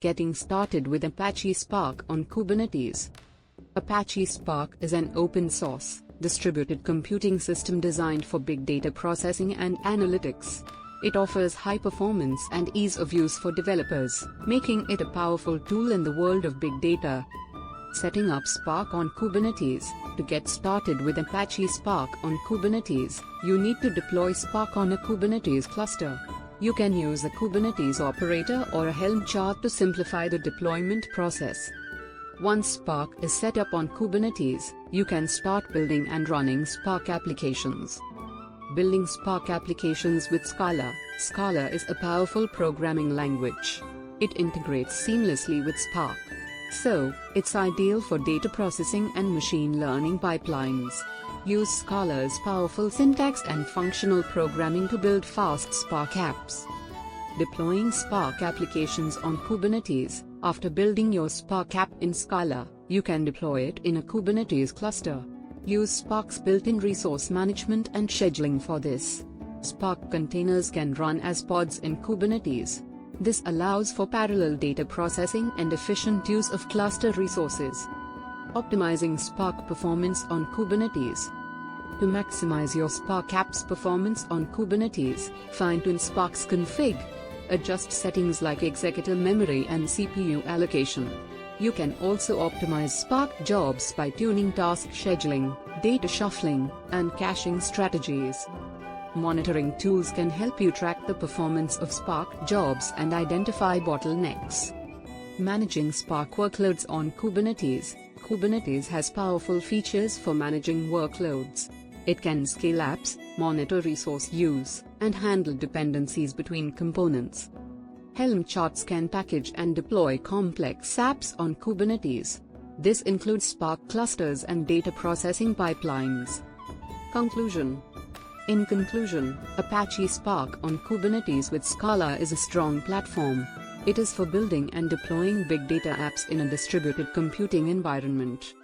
Getting started with Apache Spark on Kubernetes. Apache Spark is an open-source, distributed computing system designed for big data processing and analytics. It offers high performance and ease of use for developers, making it a powerful tool in the world of big data. Setting up Spark on Kubernetes. To get started with Apache Spark on Kubernetes, you need to deploy Spark on a Kubernetes cluster. You can use a Kubernetes operator or a Helm chart to simplify the deployment process. Once Spark is set up on Kubernetes, you can start building and running Spark applications. Building Spark applications with Scala. Scala is a powerful programming language. It integrates seamlessly with Spark, so it's ideal for data processing and machine learning pipelines. Use Scala's powerful syntax and functional programming to build fast Spark apps. Deploying Spark applications on Kubernetes. After building your Spark app in Scala, you can deploy it in a Kubernetes cluster. Use Spark's built-in resource management and scheduling for this. Spark containers can run as pods in Kubernetes. This allows for parallel data processing and efficient use of cluster resources. Optimizing Spark performance on Kubernetes. To maximize your Spark app's performance on Kubernetes, fine-tune Spark's config. Adjust settings like executive memory and CPU allocation. You can also optimize Spark jobs by tuning task scheduling, data shuffling, and caching strategies. Monitoring tools can help you track the performance of Spark jobs and identify bottlenecks. Managing Spark workloads on Kubernetes. Kubernetes has powerful features for managing workloads. It can scale apps, monitor resource use, and handle dependencies between components. Helm charts can package and deploy complex apps on Kubernetes. This includes Spark clusters and data processing pipelines. Conclusion. In conclusion, Apache Spark on Kubernetes with Scala is a strong platform. It is for building and deploying big data apps in a distributed computing environment.